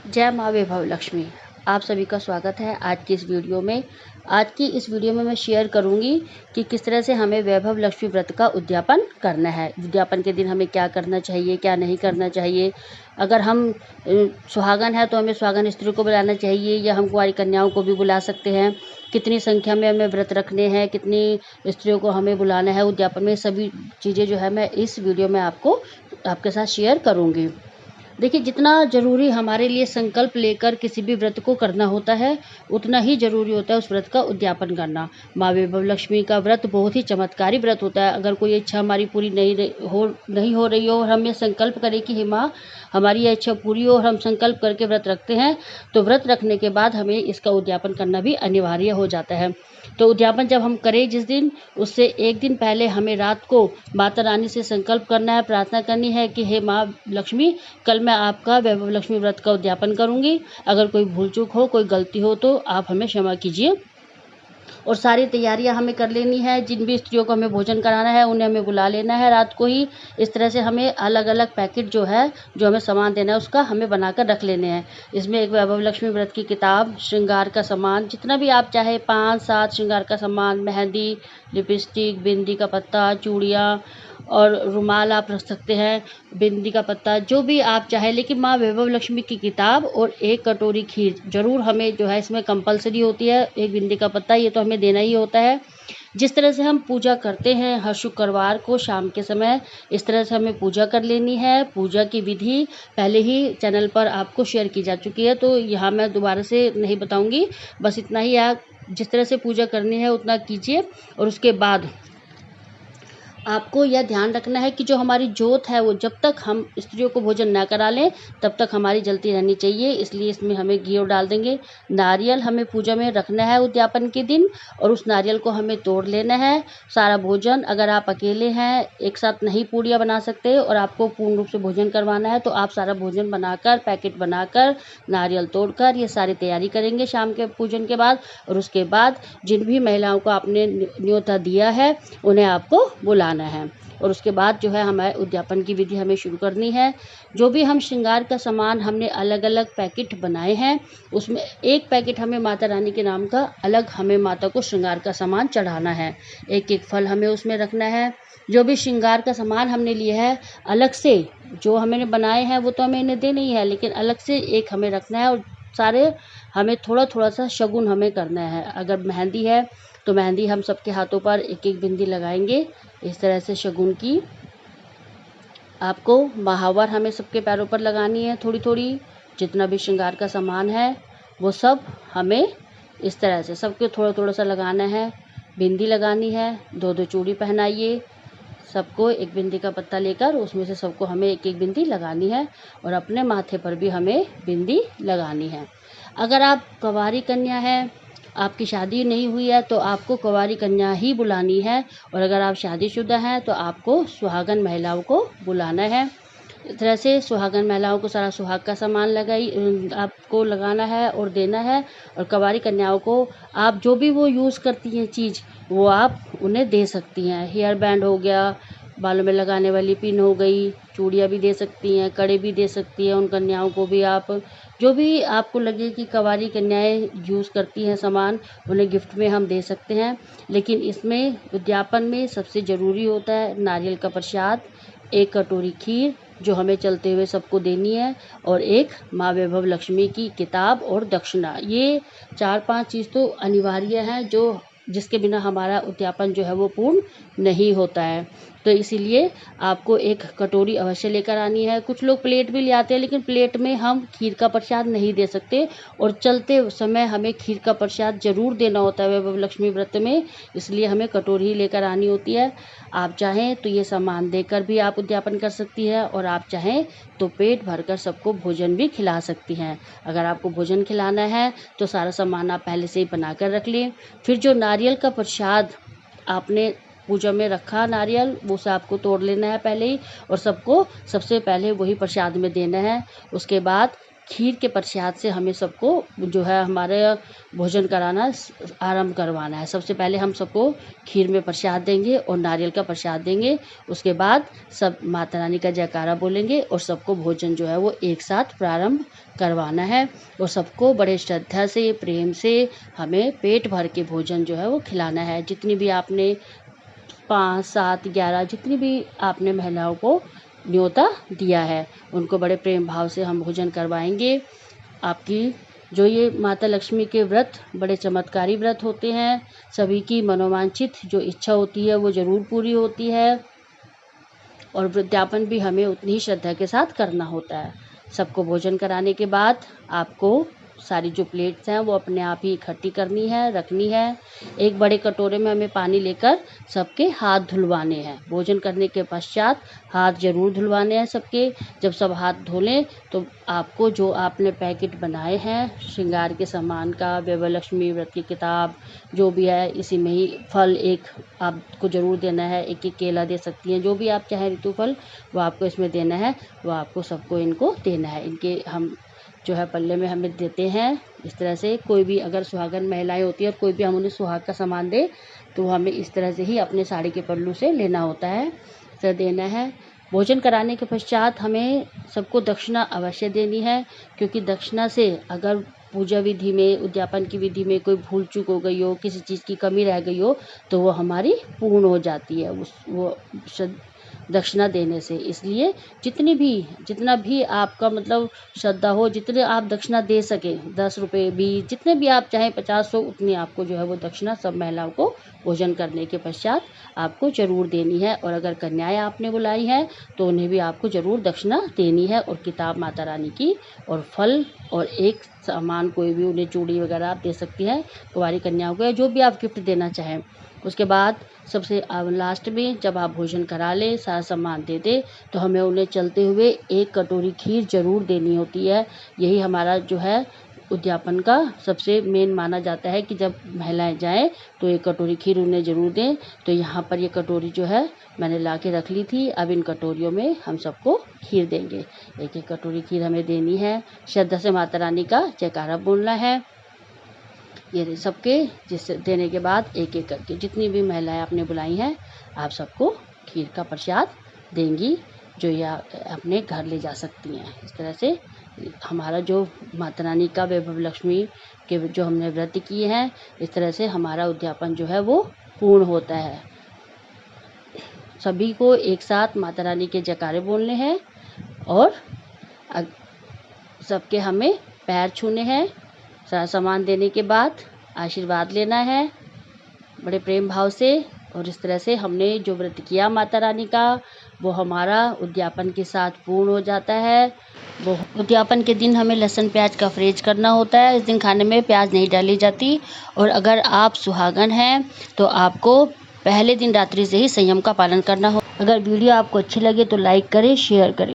जय माँ वैभव लक्ष्मी। आप सभी का स्वागत है आज की इस वीडियो में। आज की इस वीडियो में मैं शेयर करूंगी कि किस तरह से हमें वैभव लक्ष्मी व्रत का उद्यापन करना है। उद्यापन के दिन हमें क्या करना चाहिए, क्या नहीं करना चाहिए। अगर हम सुहागन है तो हमें सुहागन स्त्री को बुलाना चाहिए या हम कुंवारी कन्याओं को भी बुला सकते हैं। कितनी संख्या में हमें व्रत रखने हैं, कितनी स्त्रियों को हमें बुलाना है उद्यापन में, सभी चीज़ें जो है मैं इस वीडियो में आपके साथ शेयर करूँगी। देखिए, जितना ज़रूरी हमारे लिए संकल्प लेकर किसी भी व्रत को करना होता है, उतना ही ज़रूरी होता है उस व्रत का उद्यापन करना। माँ वैभव लक्ष्मी का व्रत बहुत ही चमत्कारी व्रत होता है। अगर कोई इच्छा हमारी पूरी नहीं हो रही हो और हम ये संकल्प करें कि हे माँ, हमारी यह इच्छा पूरी हो और हम संकल्प करके व्रत रखते हैं, तो व्रत रखने के बाद हमें इसका उद्यापन करना भी अनिवार्य हो जाता है। तो उद्यापन जब हम करें जिस दिन, उससे एक दिन पहले हमें रात को माता रानी से संकल्प करना है, प्रार्थना करनी है कि हे माँ लक्ष्मी, कल मैं आपका वैभव लक्ष्मी व्रत का उद्यापन करूंगी। अगर कोई भूल चूक हो, कोई गलती हो तो आप हमें क्षमा कीजिए। और सारी तैयारियां हमें कर लेनी है। जिन भी स्त्रियों को हमें भोजन कराना है उन्हें हमें बुला लेना है रात को ही। इस तरह से हमें अलग अलग पैकेट जो हमें सामान देना है उसका हमें बनाकर रख लेने हैं। इसमें एक वैभव लक्ष्मी व्रत की किताब, श्रृंगार का सामान जितना भी आप चाहे, 5-7 श्रृंगार का सामान, मेहंदी, लिपस्टिक, बिंदी का पत्ता, चूड़ियाँ और रुमाल आप रख सकते हैं, बिंदी का पत्ता, जो भी आप चाहे। लेकिन माँ वैभव लक्ष्मी की किताब और एक कटोरी खीर ज़रूर हमें जो है इसमें कंपलसरी होती है। एक बिंदी का पत्ता, ये तो हमें देना ही होता है। जिस तरह से हम पूजा करते हैं हर शुक्रवार को शाम के समय, इस तरह से हमें पूजा कर लेनी है। पूजा की विधि पहले ही चैनल पर आपको शेयर की जा चुकी है, तो यहाँ मैं दोबारा से नहीं बताऊंगी। बस इतना ही, आप जिस तरह से पूजा करनी है उतना कीजिए। और उसके बाद आपको यह ध्यान रखना है कि जो हमारी जोत है वो जब तक हम स्त्रियों को भोजन ना करा लें तब तक हमारी जलती रहनी चाहिए। इसलिए इसमें हमें घी और डाल देंगे। नारियल हमें पूजा में रखना है उद्यापन के दिन, और उस नारियल को हमें तोड़ लेना है। सारा भोजन, अगर आप अकेले हैं, एक साथ नहीं पूड़ियाँ बना सकते और आपको पूर्ण रूप से भोजन करवाना है, तो आप सारा भोजन बनाकर, पैकेट बनाकर, नारियल तोड़कर ये सारी तैयारी करेंगे शाम के पूजन के बाद। और उसके बाद जिन भी महिलाओं को आपने न्योता दिया है उन्हें आपको बुलाना है। और उसके बाद जो है हमारे उद्यापन की विधि हमें शुरू करनी है। जो भी हम श्रृंगार का सामान हमने अलग अलग पैकेट बनाए हैं, उसमें एक पैकेट हमें माता रानी के नाम का अलग हमें माता को श्रृंगार का सामान चढ़ाना है। एक एक फल हमें उसमें रखना है। जो भी श्रृंगार का सामान हमने लिया है अलग से, जो हमने बनाए हैं वो तो हमें इन्हें देना ही है, लेकिन अलग से एक हमें रखना है। और सारे हमें थोड़ा थोड़ा सा शगुन हमें करना है। अगर मेहंदी है तो मेहंदी हम सबके हाथों पर एक एक बिंदी लगाएंगे, इस तरह से शगुन की। आपको महावर हमें सबके पैरों पर लगानी है थोड़ी थोड़ी। जितना भी श्रृंगार का सामान है वो सब हमें इस तरह से सबके थोड़ा थोड़ा सा लगाना है। बिंदी लगानी है, 2-2 चूड़ी पहनाइए। सबको एक बिंदी का पत्ता लेकर उसमें से सबको हमें एक एक बिंदी लगानी है। और अपने माथे पर भी हमें बिंदी लगानी है। अगर आप कुंवारी कन्या है, आपकी शादी नहीं हुई है, तो आपको कुंवारी कन्या ही बुलानी है। और अगर आप शादीशुदा हैं तो आपको सुहागन महिलाओं को बुलाना है। इस तरह से सुहागन महिलाओं को सारा सुहाग का सामान आपको लगाना है और देना है। और कुंवारी कन्याओं को आप जो भी वो यूज़ करती हैं चीज़, वो आप उन्हें दे सकती हैं। हेयर बैंड हो गया, बालों में लगाने वाली पिन हो गई, चूड़ियाँ भी दे सकती हैं, कड़े भी दे सकती हैं उन कन्याओं को भी आप। जो भी आपको लगे कि कुंवारी कन्याएँ यूज़ करती हैं सामान, उन्हें गिफ्ट में हम दे सकते हैं। लेकिन इसमें उद्यापन में सबसे ज़रूरी होता है नारियल का प्रसाद, एक कटोरी खीर जो हमें चलते हुए सबको देनी है, और एक माँ वैभव लक्ष्मी की किताब और दक्षिणा। ये 4-5 चीज़ तो अनिवार्य हैं, जो जिसके बिना हमारा उद्यापन जो है वो पूर्ण नहीं होता है। तो इसीलिए आपको एक कटोरी अवश्य लेकर आनी है। कुछ लोग प्लेट भी ले आते हैं, लेकिन प्लेट में हम खीर का प्रसाद नहीं दे सकते, और चलते समय हमें खीर का प्रसाद ज़रूर देना होता है वैभव लक्ष्मी व्रत में, इसलिए हमें कटोरी ही लेकर आनी होती है। आप चाहें तो ये सामान देकर भी आप उद्यापन कर सकती है, और आप चाहें तो पेट भरकर सबको भोजन भी खिला सकती हैं। अगर आपको भोजन खिलाना है तो सारा सामान आप पहले से ही बना कर रख लें। फिर जो नारियल का प्रसाद आपने पूजा में रखा नारियल, वो से आपको तोड़ लेना है पहले ही, और सबको सबसे पहले वही प्रसाद में देना है। उसके बाद खीर के प्रसाद से हमें सबको जो है हमारे भोजन कराना आरंभ करवाना है। सबसे पहले हम सबको खीर में प्रसाद देंगे और नारियल का प्रसाद देंगे। उसके बाद सब माता रानी का जयकारा बोलेंगे और सबको भोजन जो है वो एक साथ प्रारंभ करवाना है और सबको बड़े श्रद्धा से, प्रेम से हमें पेट भर के भोजन जो है वो खिलाना है। जितनी भी आपने 5, 7, 11 जितनी भी आपने महिलाओं को न्योता दिया है, उनको बड़े प्रेम भाव से हम भोजन करवाएंगे। आपकी जो ये माता लक्ष्मी के व्रत बड़े चमत्कारी व्रत होते हैं। सभी की मनोवांछित जो इच्छा होती है वो ज़रूर पूरी होती है और वृद्धापन भी हमें उतनी ही श्रद्धा के साथ करना होता है। सबको भोजन कराने के बाद आपको सारी जो प्लेट्स हैं वो अपने आप ही इकट्ठी करनी है, रखनी है। एक बड़े कटोरे में हमें पानी लेकर सबके हाथ धुलवाने हैं। भोजन करने के पश्चात हाथ ज़रूर धुलवाने हैं सबके। जब सब हाथ धो लें तो आपको जो आपने पैकेट बनाए हैं श्रृंगार के सामान का, वैभव लक्ष्मी व्रत की किताब जो भी है, इसी में ही फल एक आपको ज़रूर देना है। एक केला दे सकती हैं, जो भी आप चाहें ऋतु फल वो आपको इसमें देना है, वो आपको सबको इनको देना है। इनके हम जो है पल्ले में हमें देते हैं। इस तरह से कोई भी अगर सुहागन महिलाएं होती है और कोई भी हम उन्हें सुहाग का सामान दे तो हमें इस तरह से ही अपने साड़ी के पल्लू से लेना होता है, तो देना है। भोजन कराने के पश्चात हमें सबको दक्षिणा अवश्य देनी है, क्योंकि दक्षिणा से अगर पूजा विधि में, उद्यापन की विधि में कोई भूल चूक हो गई हो, किसी चीज़ की कमी रह गई हो तो वो हमारी पूर्ण हो जाती है वो दक्षिणा देने से। इसलिए जितना भी आपका मतलब श्रद्धा हो, जितने आप दक्षिणा दे सकें, 10 रुपये, 20, जितने भी आप चाहें, 50, 100, उतनी आपको जो है वो दक्षिणा सब महिलाओं को भोजन करने के पश्चात आपको ज़रूर देनी है। और अगर कन्याएं आपने बुलाई हैं तो उन्हें भी आपको ज़रूर दक्षिणा देनी है। और किताब माता रानी की और फल और एक सामान कोई भी उन्हें चूड़ी वगैरह आप दे सकती हैं कुंवारी कन्याओं को, या जो भी आप गिफ्ट देना चाहें। उसके बाद सबसे लास्ट में जब आप भोजन करा लें, सारा सामान दे दें, तो हमें उन्हें चलते हुए एक कटोरी खीर ज़रूर देनी होती है। यही हमारा जो है उद्यापन का सबसे मेन माना जाता है कि जब महिलाएं जाएं तो एक कटोरी खीर उन्हें ज़रूर दें। तो यहाँ पर ये कटोरी जो है मैंने ला के रख ली थी। अब इन कटोरियों में हम सबको खीर देंगे। एक एक कटोरी खीर हमें देनी है। श्रद्धा से माता रानी का जयकारा बोलना है। ये सबके जिससे देने के बाद एक एक करके जितनी भी महिलाएं आपने बुलाई हैं आप सबको खीर का प्रसाद देंगी, जो ये अपने घर ले जा सकती हैं। इस तरह से हमारा जो माता रानी का, वैभव लक्ष्मी के जो हमने व्रत किए हैं, इस तरह से हमारा उद्यापन जो है वो पूर्ण होता है। सभी को एक साथ माता रानी के जयकारे बोलने हैं और सबके हमें पैर छूने हैं। सारा सामान देने के बाद आशीर्वाद लेना है बड़े प्रेम भाव से। और इस तरह से हमने जो व्रत किया माता रानी का वो हमारा उद्यापन के साथ पूर्ण हो जाता है। वो उद्यापन के दिन हमें लहसुन प्याज का परहेज करना होता है। इस दिन खाने में प्याज नहीं डाली जाती। और अगर आप सुहागन हैं तो आपको पहले दिन रात्रि से ही संयम का पालन करना हो। अगर वीडियो आपको अच्छी लगे तो लाइक करें, शेयर करें।